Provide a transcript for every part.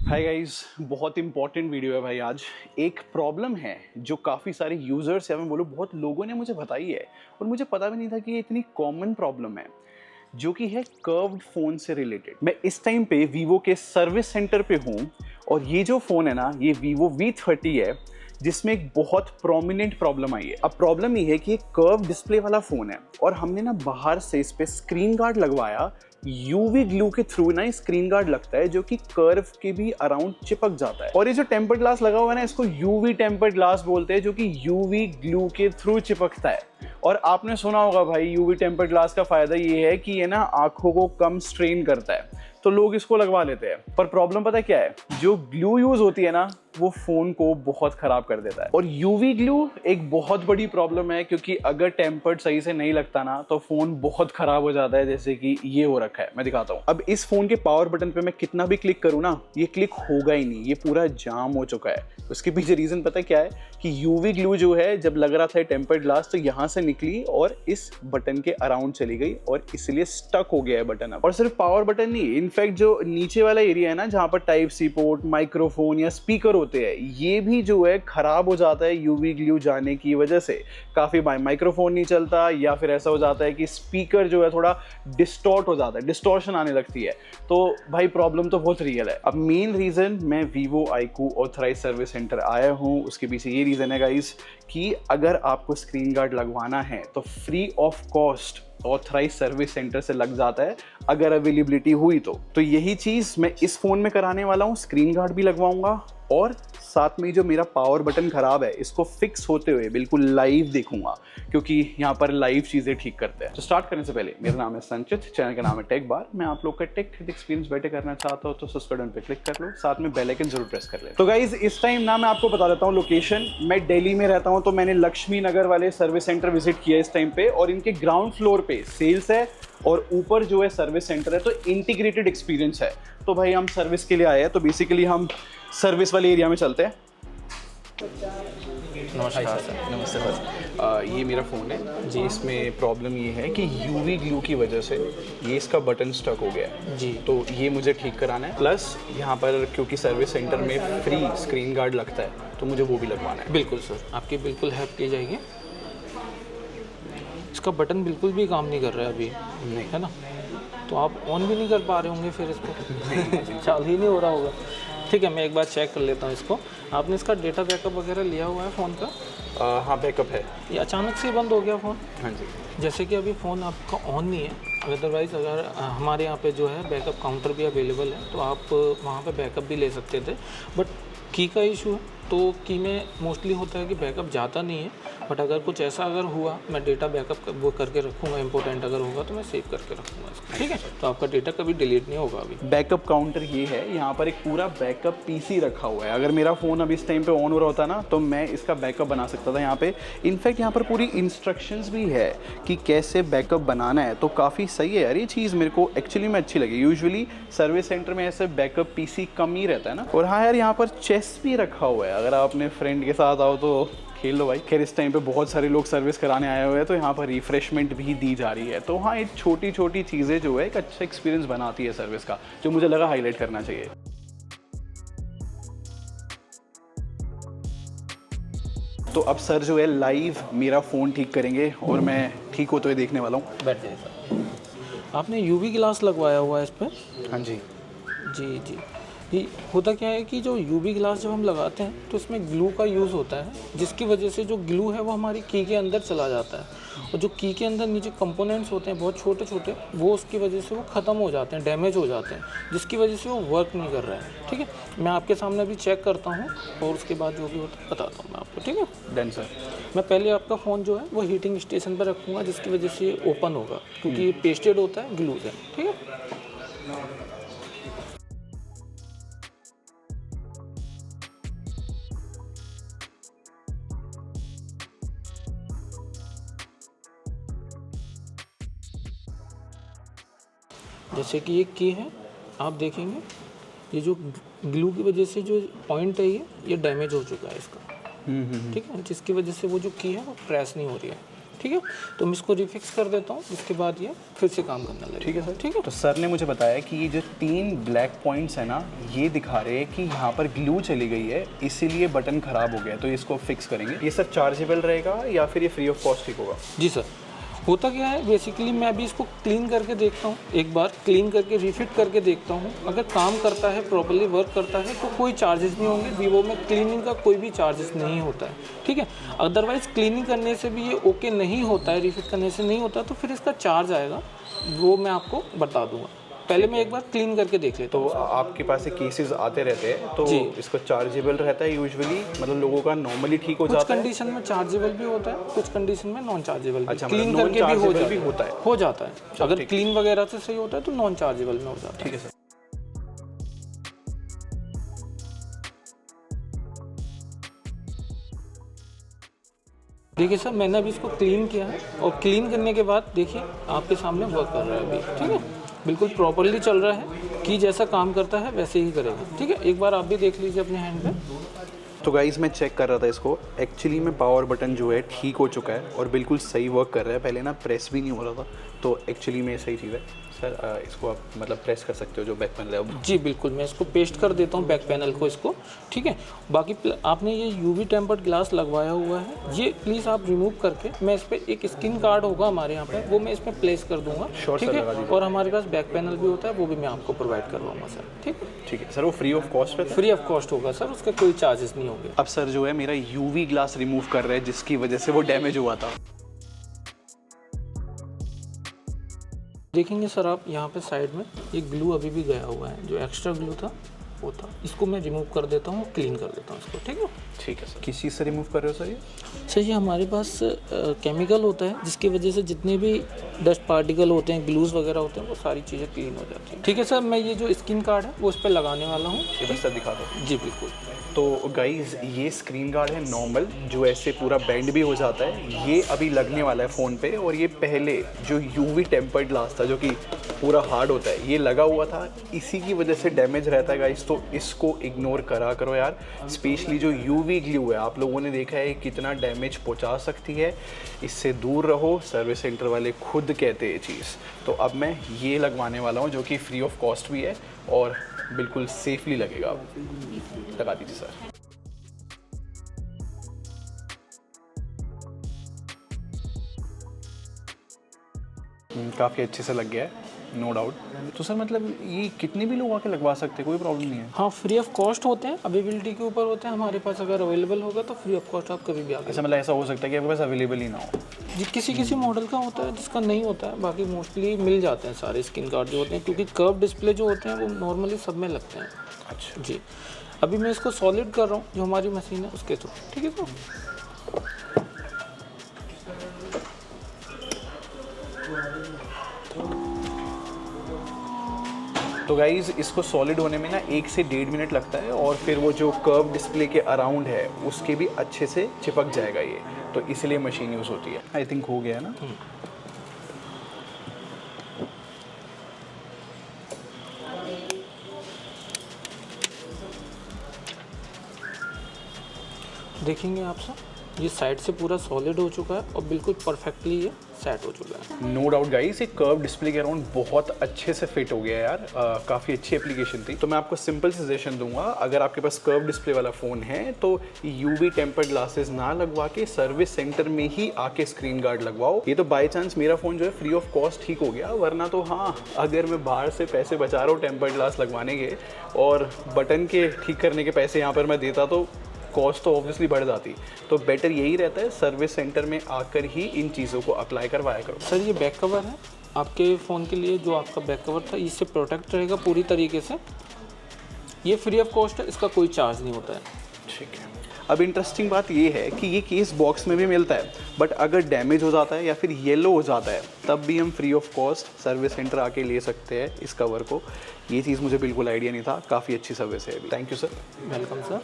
Hi guys, बहुत important video है भाई। आज एक प्रॉब्लम है जो काफ़ी सारे यूज़र्स या मैं बोलूँ बहुत लोगों ने मुझे बताई है और मुझे पता भी नहीं था कि ये इतनी कॉमन प्रॉब्लम है, जो कि है कर्व्ड फ़ोन से रिलेटेड। मैं इस टाइम पे वीवो के सर्विस सेंटर पे हूँ और ये जो फ़ोन है ना, ये वीवो V30 है, जिसमें एक बहुत प्रोमिनेंट प्रॉब्लम आई है। अब प्रॉब्लम ये है कि एक कर्व डिस्प्ले वाला फ़ोन है और हमने ना बाहर से इस पे स्क्रीन गार्ड लगवाया। यूवी ग्लू के थ्रू ना स्क्रीन गार्ड लगता है जो कि कर्व के भी अराउंड चिपक जाता है। और ये जो टेम्पर्ड ग्लास लगा हुआ है ना, इसको यूवी टेम्पर्ड ग्लास बोलते हैं, जो कि यूवी ग्लू के थ्रू चिपकता है। और आपने सुना होगा भाई, यूवी टेम्पर्ड ग्लास का फायदा ये है कि ये ना आंखों को कम स्ट्रेन करता है, तो लोग इसको लगवा लेते हैं। पर प्रॉब्लम पता है क्या है? जो ग्लू यूज होती है ना, वो फोन को बहुत खराब कर देता है। और यूवी ग्लू एक बहुत बड़ी प्रॉब्लम है, क्योंकि अगर टेम्पर्ड सही से नहीं लगता ना, तो फोन बहुत खराब हो जाता है, जैसे कि ये हो रखा है। मैं दिखाता हूँ। अब इस फोन के पावर बटन पे मैं कितना भी क्लिक करूँ ना, ये क्लिक होगा ही नहीं, ये पूरा जाम हो चुका है। उसके पीछे रीजन पता है क्या है? कि यूवी ग्लू जो है, जब लग रहा था टेम्पर्ड ग्लास, तो यहाँ से निकली और इस बटन के अराउंड चली गई और इसलिए स्टक हो गया है बटन। अब और सिर्फ पावर बटन नहीं, इनफैक्ट जो नीचे वाला एरिया है ना, जहाँ पर टाइप सी पोर्ट, माइक्रोफोन या स्पीकर होते हैं, ये भी जो है खराब हो जाता है यूवी ग्लू जाने की वजह से। काफी बार माइक्रोफोन नहीं चलता, या फिर ऐसा हो जाता है कि स्पीकर जो है थोड़ा डिस्टॉर्ट हो जाता है, डिस्टॉर्शन आने लगती है। तो भाई प्रॉब्लम तो बहुत रियल है। अब मेन रीजन मैं Vivo iQOO authorise service centre आया हूँ, उसके पीछे ये रीजन है गाइस, कि अगर आपको स्क्रीन गार्ड लगवाना है तो free of cost authorise service centre से लग जाता है, अगर अवेलेबिलिटी हुई तो यही चीज मैं इस फोन में कराने वाला हूँ। स्क्रीन गार्ड भी लगवाऊंगा और साथ में जो मेरा पावर बटन खराब है, इसको फिक्स होते हुए बिल्कुल लाइव देखूंगा, क्योंकि यहाँ पर लाइव चीजें ठीक करते हैं। तो स्टार्ट करने से पहले, मेरा नाम है संचित, चैनल का नाम है टेक बार। मैं आप लोग का टेक एक्सपीरियंस बेटर करना चाहता हूँ तो सब्सक्राइब बटन पे क्लिक कर लो, साथ में बेल आइकन जरूर प्रेस कर ले। तो गाइज, इस टाइम ना मैं आपको बता देता हूँ लोकेशन। मैं दिल्ली में रहता हूँ, तो मैंने लक्ष्मी नगर वाले सर्विस सेंटर विजिट किया इस टाइम पे, और इनके ग्राउंड फ्लोर पे सेल्स है और ऊपर जो है सर्विस सेंटर है, तो इंटीग्रेटेड एक्सपीरियंस है। तो भाई हम सर्विस के लिए आए हैं, तो बेसिकली हम सर्विस वाले एरिया में चलते हैं। नमस्कार सर। नमस्ते सर। ये मेरा फ़ोन है जी। इसमें प्रॉब्लम ये है कि यूवी ग्लू की वजह से ये इसका बटन स्टक हो गया है जी। तो ये मुझे ठीक कराना है, प्लस यहाँ पर क्योंकि सर्विस सेंटर में फ्री स्क्रीन गार्ड लगता है, तो मुझे वो भी लगवाना है। बिल्कुल सर, आपकी बिल्कुल हेल्प की जाएगी। इसका बटन बिल्कुल भी काम नहीं कर रहा है अभी, नहीं है ना? तो आप ऑन भी नहीं कर पा रहे होंगे फिर इसको चालू ही नहीं हो रहा होगा। ठीक है, मैं एक बार चेक कर लेता हूँ इसको। आपने इसका डेटा बैकअप वगैरह लिया हुआ है फ़ोन का? हाँ, बैकअप है। ये अचानक से बंद हो गया फ़ोन? हाँ जी। जैसे कि अभी फ़ोन आपका ऑन नहीं है, अदरवाइज़ अगर हमारे यहाँ पे जो है बैकअप काउंटर भी अवेलेबल है, तो आप वहाँ पे बैकअप भी ले सकते थे। बट की का इशू है, तो की में मोस्टली होता है कि बैकअप जाता नहीं है। बट अगर कुछ ऐसा अगर हुआ, मैं डेटा बैकअप वो करके रखूँगा, इंपॉर्टेंट अगर होगा तो मैं सेव करके रखूँगा इसको। ठीक है, तो आपका डेटा कभी डिलीट नहीं होगा। अभी बैकअप काउंटर ये है, यहाँ पर एक पूरा बैकअप पीसी रखा हुआ है। अगर मेरा फ़ोन अभी इस टाइम पे ऑन हो रहा होता ना, तो मैं इसका बैकअप बना सकता था यहाँ पे। इनफैक्ट यहाँ पर पूरी इंस्ट्रक्शंस भी है कि कैसे बैकअप बनाना है, तो काफ़ी सही है यार। ये चीज़ मेरे को एक्चुअली में अच्छी लगी। यूजुअली सर्विस सेंटर में ऐसे बैकअप पीसी कम ही रहता है ना। और हाँ यार, यहाँ पर चेस भी रखा हुआ है, अगर आप अपने फ्रेंड के साथ आओ तो खेल लो भाई। खैर, इस टाइम पे बहुत सारे लोग सर्विस कराने आए हुए हैं, तो यहाँ पर रिफ्रेशमेंट भी दी जा रही है। तो हाँ, एक छोटी छोटी चीज़ें जो है एक अच्छा एक्सपीरियंस बनाती है सर्विस का, जो मुझे लगा हाईलाइट करना चाहिए। तो अब सर जो है लाइव मेरा फ़ोन ठीक करेंगे और मैं ठीक होते हुए देखने वाला हूँ। बैठ जाइए सर। आपने यूवी ग्लास लगवाया हुआ है इस पर? हाँ जी। जी जी जी। होता क्या है कि जो यूवी ग्लास जब हम लगाते हैं, तो इसमें ग्लू का यूज़ होता है, जिसकी वजह से जो ग्लू है वो हमारी की के अंदर चला जाता है, और जो की के अंदर नीचे कंपोनेंट्स होते हैं बहुत छोटे छोटे, वो उसकी वजह से वो ख़त्म हो जाते हैं, डैमेज हो जाते हैं, जिसकी वजह से वो वर्क नहीं कर रहा है। ठीक है, मैं आपके सामने अभी चेक करता हूँ और उसके बाद जो भी होता है बताता हूँ मैं आपको। ठीक है डन सर। मैं पहले आपका फ़ोन जो है वो हीटिंग स्टेशन पर रखूँगा, जिसकी वजह से ये ओपन होगा, क्योंकि ये पेस्टेड होता है ग्लू से। ठीक है, जैसे कि ये की है, आप देखेंगे ये जो ग्लू की वजह से जो पॉइंट है ये डैमेज हो चुका है इसका। ठीक है, जिसकी वजह से वो जो की है वो प्रेस नहीं हो रही है। ठीक है। तो मैं इसको रिफिक्स कर देता हूँ, इसके बाद ये फिर से काम करने लगेगा। ठीक है सर। ठीक है। तो सर ने मुझे बताया कि ये जो 3 ब्लैक पॉइंट्स है ना, ये दिखा रहे हैं कि यहाँ पर ग्लू चली गई है, इसीलिए बटन ख़राब हो गया है, तो इसको फिक्स करेंगे। ये सर चार्जेबल रहेगा या फिर ये फ्री ऑफ कॉस्ट ठीक होगा? जी सर, होता क्या है बेसिकली, मैं अभी इसको क्लीन करके देखता हूँ, एक बार क्लीन करके रिफिट करके देखता हूँ। अगर काम करता है, प्रॉपर्ली वर्क करता है, तो कोई चार्जेस नहीं होंगे। वीवो में क्लीनिंग का कोई भी चार्जेस नहीं होता है, ठीक है। अदरवाइज़ क्लीनिंग करने से भी ये ओके नहीं होता है, रिफिट करने से नहीं होता, तो फिर इसका चार्ज आएगा, वो मैं आपको बता दूँगा। पहले मैं एक बार क्लीन करके देख लेता हूँ। तो आपके पास से केसेस आते रहते हैं, तो जी। इसको चार्जेबल रहता है यूजुअली, मतलब लोगों का नॉर्मली ठीक हो कुछ जाता है? कंडीशन में चार्जेबल भी होता है, कुछ कंडीशन में नॉन चार्जेबल भी। अच्छा, क्लीन मतलब करके भी non-chargeable भी होता है? हो जाता है। अगर क्लीन वगैरह से सही होता है तो नॉन चार्जेबल में हो जाता है। ठीक है सर। देखिए सर, मैंने अभी इसको क्लीन किया है, और क्लीन करने के बाद देखिए आपके सामने वर्क कर रहा है अभी, ठीक है। बिल्कुल प्रॉपर्ली चल रहा है, कि जैसा काम करता है वैसे ही करेगा, ठीक है। एक बार आप भी देख लीजिए अपने हैंड पे। तो गाइस मैं चेक कर रहा था इसको, एक्चुअली में पावर बटन जो है ठीक हो चुका है और बिल्कुल सही वर्क कर रहा है। पहले ना प्रेस भी नहीं हो रहा था, तो एक्चुअली में सही चीज़ है। सर इसको आप मतलब प्रेस कर सकते हो जो बैक पैनल है वो? जी बिल्कुल, मैं इसको पेस्ट कर देता हूँ बैक पैनल को, इसको, ठीक है। बाकी आपने ये यूवी टेम्पर्ड ग्लास लगवाया हुआ है, ये प्लीज़ आप रिमूव करके, मैं इस पर एक स्क्रीन कार्ड होगा हमारे यहाँ पे, वो मैं इसमें प्लेस कर दूंगा, Sure, ठीक sir, है। लगा दीजिए। और हमारे पास बैक पैनल भी होता है, वो भी मैं आपको प्रोवाइड करवाऊंगा सर, ठीक है। ठीक है सर, वो फ्री ऑफ कॉस्ट रहता है? फ्री ऑफ कॉस्ट होगा सर, उसके कोई चार्जेस नहीं होंगे। अब सर जो है मेरा यूवी ग्लास रिमूव कर रहा है, जिसकी वजह से वो डैमेज हुआ था। देखेंगे सर आप यहाँ पे साइड में ये ग्लू अभी भी गया हुआ है, जो एक्स्ट्रा ग्लू था वो था, इसको मैं रिमूव कर देता हूँ, क्लीन कर देता हूँ इसको, ठीक है। ठीक है सर। किस चीज़ से रिमूव कर रहे हो सर ये? सर ये हमारे पास केमिकल होता है, जिसकी वजह से जितने भी डस्ट पार्टिकल होते हैं, ग्लूज वगैरह होते हैं, वो सारी चीज़ें क्लीन हो जाती हैं, ठीक है सर। मैं ये जो स्क्रीन कार्ड है वो उस पर लगाने वाला हूँ। ये बस सर दिखा दो। जी बिल्कुल। तो गाइज ये स्क्रीन गार्ड है नॉर्मल, जो ऐसे पूरा बेंड भी हो जाता है। ये अभी लगने वाला है फ़ोन पे, और ये पहले जो यूवी टेम्पर्ड ग्लास था जो कि पूरा हार्ड होता है, ये लगा हुआ था, इसी की वजह से डैमेज रहता है गाइज। तो इसको इग्नोर करा करो यार। स्पेशली जो यूवी ग्लू है, आप लोगों ने देखा है कितना डैमेज पहुंचा सकती है, इससे दूर रहो। सर्विस सेंटर वाले खुद कहते हैं ये चीज़। तो अब मैं ये लगवाने वाला हूँ, जो कि फ्री ऑफ कॉस्ट भी है और बिल्कुल सेफली लगेगा। लगा दीजिए सर। काफ़ी अच्छे से लग गया है, नो डाउट। तो सर मतलब ये कितने भी लोग आके लगवा सकते हैं, कोई प्रॉब्लम नहीं है? हाँ, फ्री ऑफ कॉस्ट होते हैं, अवेलेबिलिटी के ऊपर होते हैं हमारे पास। अगर अवेलेबल होगा तो फ्री ऑफ कॉस्ट आप कभी भी आके। ऐसा मतलब ऐसा हो सकता है कि आपके पास अवेलेबल ही ना हो? जी, किसी किसी मॉडल का होता है जिसका नहीं होता है, बाकी मोस्टली मिल जाते हैं सारे स्क्रीन कार्ड जो होते हैं, क्योंकि कर्व डिस्प्ले जो होते हैं वो नॉर्मली सब में लगते हैं। अच्छा जी, अभी मैं इसको सॉलिड कर रहा हूँ, जो हमारी मशीन है उसके थ्रू, ठीक है सर। तो गाइज़ इसको सॉलिड होने में ना 1 से 1.5 मिनट लगता है, और फिर वो जो कर्व डिस्प्ले के अराउंड है उसके भी अच्छे से चिपक जाएगा ये, तो इसलिए मशीन यूज़ होती है। आई थिंक हो गया ना? देखेंगे आप सर, ये साइड से पूरा सॉलिड हो चुका है और बिल्कुल परफेक्टली ये सेट हो चुका है। नो डाउट गाइस, ये कर्व डिस्प्ले के अराउंड बहुत अच्छे से फिट हो गया यार। काफ़ी अच्छी एप्लीकेशन थी। तो मैं आपको सिंपल सजेशन दूंगा, अगर आपके पास कर्व डिस्प्ले वाला फ़ोन है तो यूवी टेम्पर्ड ग्लासेस ना लगवा के सर्विस सेंटर में ही आके स्क्रीन गार्ड लगवाओ। ये तो बाय चांस मेरा फ़ोन जो है फ्री ऑफ कॉस्ट ठीक हो गया, वरना तो हाँ, अगर मैं बाहर से पैसे बचा रहा हूँ टेम्पर्ड ग्लास लगवाने के और बटन के ठीक करने के पैसे यहाँ पर मैं देता, तो कॉस्ट तो ऑब्वियसली बढ़ जाती। तो बेटर यही रहता है सर्विस सेंटर में आकर ही इन चीज़ों को अप्लाई करवाया करो। सर ये बैक कवर है आपके फ़ोन के लिए, जो आपका बैक कवर था इससे प्रोटेक्ट रहेगा पूरी तरीके से। ये फ्री ऑफ कॉस्ट है, इसका कोई चार्ज नहीं होता है। ठीक है। अब इंटरेस्टिंग बात ये है कि ये केस बॉक्स में भी मिलता है, बट अगर डैमेज हो जाता है या फिर येलो हो जाता है तब भी हम free of cost service centre आके ले सकते हैं इस कवर को। ये चीज़ मुझे बिल्कुल आइडिया नहीं था, काफ़ी अच्छी सर्विस है अभी। Thank you sir. Welcome sir.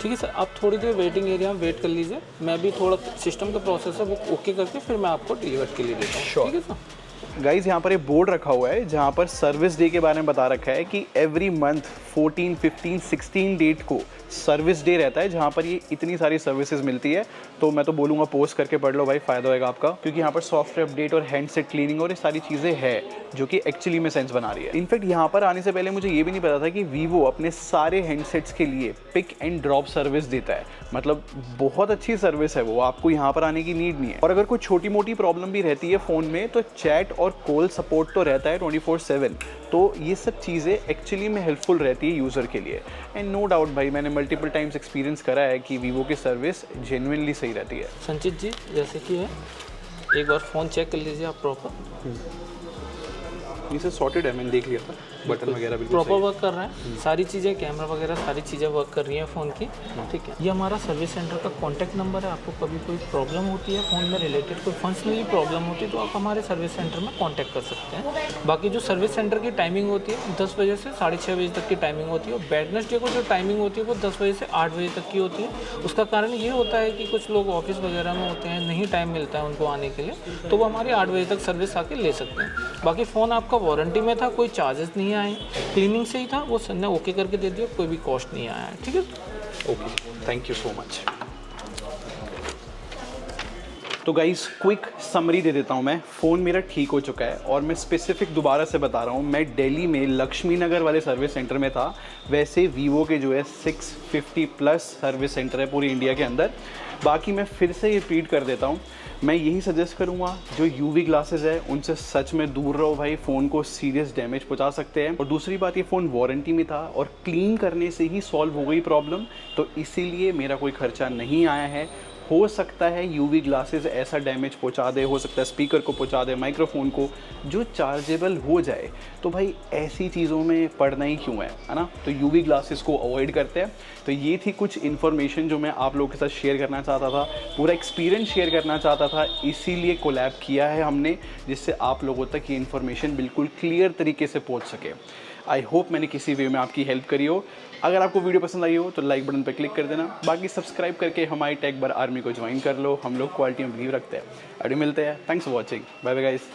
ठीक है सर, आप थोड़ी देर वेटिंग एरिया में वेट कर लीजिए, मैं भी थोड़ा सिस्टम का प्रोसेस है वो ओके करके फिर मैं आपको डिलीवर के लिए देता हूँ। Sure. ठीक है सर। गाइज यहाँ पर ये बोर्ड रखा हुआ है जहाँ पर सर्विस डे के बारे में बता रखा है कि एवरी मंथ 14, 15, 16 डेट को सर्विस डे रहता है जहाँ पर ये इतनी सारी सर्विसेज मिलती है। तो मैं तो बोलूँगा पोस्ट करके पढ़ लो भाई, फ़ायदा होगा आपका, क्योंकि यहाँ पर सॉफ्टवेयर अपडेट और हैंडसेट क्लीनिंग और ये सारी चीज़ें हैं जो कि एक्चुअली में सेंस बना रही है। इनफैक्ट यहाँ पर आने से पहले मुझे ये भी नहीं पता था कि वीवो अपने सारे हैंडसेट्स के लिए पिक एंड ड्रॉप सर्विस देता है। मतलब बहुत अच्छी सर्विस है वो, आपको यहाँ पर आने की नीड नहीं है। और अगर कोई छोटी मोटी प्रॉब्लम भी रहती है फ़ोन में तो चैट और कॉल सपोर्ट तो रहता है 24/7। तो ये सब चीज़ें एक्चुअली में हेल्पफुल रहती है यूज़र के लिए। एंड नो डाउट भाई, मैंने मल्टीपल टाइम्स एक्सपीरियंस करा है कि वीवो की सर्विस जेन्युइनली सही रहती है। संचित जी, जैसे कि है, एक बार फ़ोन चेक कर लीजिए आप प्रॉपर। ये सब सॉर्टेड है, मैंने देख लिया था, बटन वगैरह बिल्कुल प्रॉपर वर्क कर रहा है, सारी चीज़ें, कैमरा वगैरह सारी चीज़ें वर्क कर रही हैं फ़ोन की। ठीक है, ये हमारा सर्विस सेंटर का कॉन्टैक्ट नंबर है। आपको कभी कोई प्रॉब्लम होती है फ़ोन में रिलेटेड, कोई फंक्शनली प्रॉब्लम होती है तो आप हमारे सर्विस सेंटर में कॉन्टैक्ट कर सकते हैं। बाकी जो सर्विस सेंटर की टाइमिंग होती है 10 बजे से 6:30 बजे तक की टाइमिंग होती है। और वेडनेसडे को जो टाइमिंग होती है वो 10 बजे से 8 बजे तक की होती है। उसका कारण ये होता है कि कुछ लोग ऑफिस वगैरह में होते हैं, नहीं टाइम मिलता है उनको आने के लिए, तो वो हमारी 8 बजे तक सर्विस आके ले सकते हैं। बाकी फ़ोन आपका वारंटी में था, कोई चार्जेस नहीं आए, क्लीनिंग से ही था, वो सर ने ओके करके दे दिया, कोई भी कॉस्ट नहीं आया है। ठीक है, okay, thank you so much. तो गाइस क्विक समरी दे देता हूँ मैं। फ़ोन मेरा ठीक हो चुका है और मैं स्पेसिफिक दोबारा से बता रहा हूँ, मैं दिल्ली में लक्ष्मी नगर वाले सर्विस सेंटर में था। वैसे वीवो के जो है 650 प्लस सर्विस सेंटर है पूरी इंडिया के अंदर। बाकी मैं फिर से रिपीट कर देता हूँ, मैं यही सजेस्ट करूँगा, जो यूवी ग्लासेस है उनसे सच में दूर रहो भाई, फ़ोन को सीरियस डैमेज पहुँचा सकते हैं। और दूसरी बात, ये फ़ोन वारंटी में था और क्लीन करने से ही सॉल्व हो गई प्रॉब्लम, तो इसीलिए मेरा कोई खर्चा नहीं आया है। हो सकता है यूवी ग्लासेस ऐसा डैमेज पहुंचा दे, हो सकता है स्पीकर को पहुंचा दे, माइक्रोफोन को, जो चार्जेबल हो जाए। तो भाई ऐसी चीज़ों में पड़ना ही क्यों है ना। तो यूवी ग्लासेस को अवॉइड करते हैं। तो ये थी कुछ इन्फॉर्मेशन जो मैं आप लोगों के साथ शेयर करना चाहता था, पूरा एक्सपीरियंस शेयर करना चाहता था, इसीलिए कोलैब किया है हमने, जिससे आप लोगों तक ये इन्फॉर्मेशन बिल्कुल क्लियर तरीके से पहुँच सके। आई होप मैंने किसी वे में आपकी हेल्प करी हो। अगर आपको वीडियो पसंद आई हो तो लाइक बटन पर क्लिक कर देना। बाकी सब्सक्राइब करके हमारी टेक बार आर्मी को ज्वाइन कर लो। हम लोग क्वालिटी में बिलीव रखते हैं। अभी मिलते हैं। Thanks for watching. Bye bye guys.